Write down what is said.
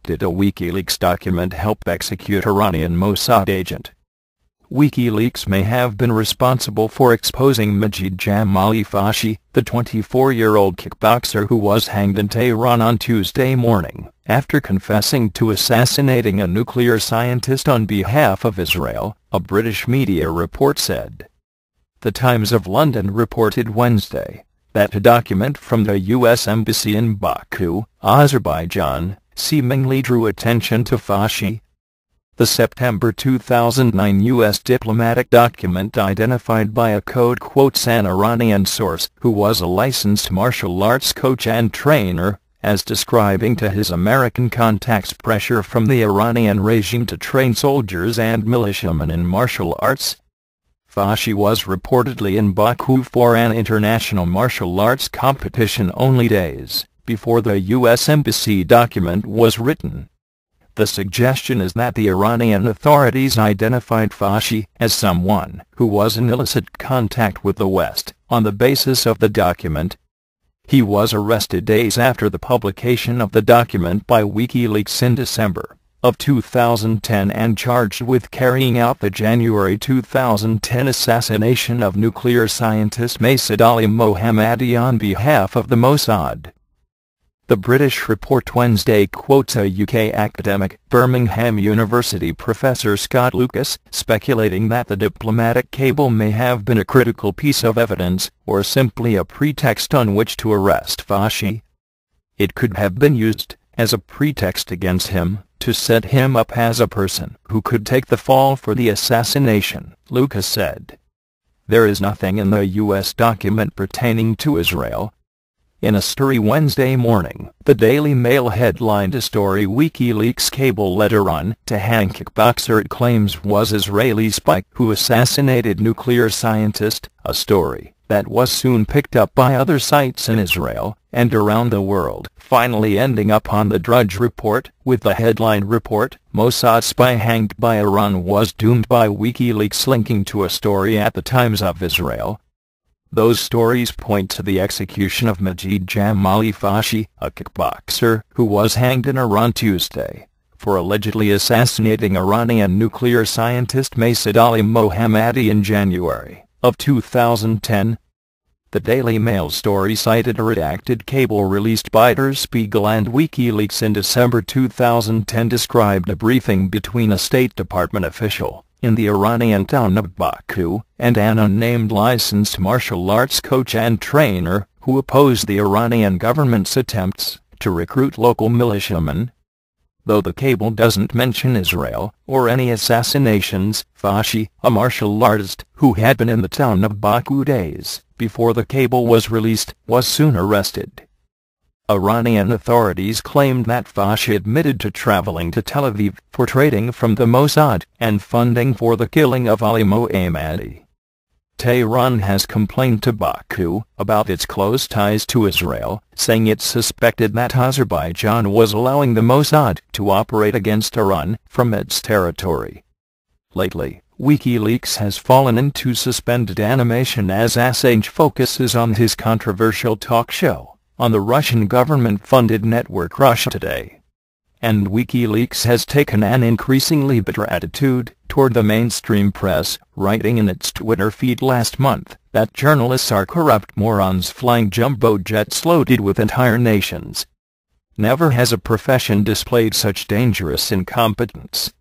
suspected a WikiLeaks document helped execute Iranian Mossad agent. WikiLeaks may have been responsible for exposing Majid Jamali Fashi, the 24-year-old kickboxer who was hanged in Tehran on Tuesday morning, after confessing to assassinating a nuclear scientist on behalf of Israel, a British media report said. The Times of London reported Wednesday that a document from the U.S. Embassy in Baku, Azerbaijan, seemingly drew attention to Fashi. The September 2009 U.S. diplomatic document identified by a code quotes an Iranian source who was a licensed martial arts coach and trainer, as describing to his American contacts pressure from the Iranian regime to train soldiers and militiamen in martial arts. Fashi was reportedly in Baku for an international martial arts competition only days before the U.S. Embassy document was written. The suggestion is that the Iranian authorities identified Fashi as someone who was in illicit contact with the West on the basis of the document. He was arrested days after the publication of the document by WikiLeaks in December of 2010 and charged with carrying out the January 2010 assassination of nuclear scientist Mossad Ali-Mohammadi on behalf of the Mossad. The British report Wednesday quotes a UK academic, Birmingham University professor Scott Lucas, speculating that the diplomatic cable may have been a critical piece of evidence, or simply a pretext on which to arrest Fashi. It could have been used as a pretext against him, to set him up as a person who could take the fall for the assassination, Lucas said. There is nothing in the U.S. document pertaining to Israel. In a story Wednesday morning, the Daily Mail headlined a story WikiLeaks cable led Iran to hang kickboxer it claims was Israeli spy who assassinated nuclear scientist, a story that was soon picked up by other sites in Israel and around the world, finally ending up on the Drudge Report, with the headline report, Mossad spy hanged by Iran was doomed by WikiLeaks, linking to a story at the Times of Israel. Those stories point to the execution of Majid Jamali Fashi, a kickboxer who was hanged in Iran Tuesday for allegedly assassinating Iranian nuclear scientist Mossad Ali-Mohammadi in January of 2010. The Daily Mail story cited a redacted cable released by Der Spiegel and WikiLeaks in December 2010 described a briefing between a State Department official in the Iranian town of Baku and an unnamed licensed martial arts coach and trainer who opposed the Iranian government's attempts to recruit local militiamen. Though the cable doesn't mention Israel or any assassinations, Fashi, a martial artist who had been in the town of Baku days before the cable was released, was soon arrested. Iranian authorities claimed that Fashi admitted to traveling to Tel Aviv for trading from the Mossad and funding for the killing of Ali-Mohammadi. Tehran has complained to Baku about its close ties to Israel, saying it suspected that Azerbaijan was allowing the Mossad to operate against Iran from its territory. Lately, WikiLeaks has fallen into suspended animation as Assange focuses on his controversial talk show on the Russian government-funded network Russia Today. And WikiLeaks has taken an increasingly bitter attitude toward the mainstream press, writing in its Twitter feed last month that journalists are corrupt morons flying jumbo jets loaded with entire nations. Never has a profession displayed such dangerous incompetence.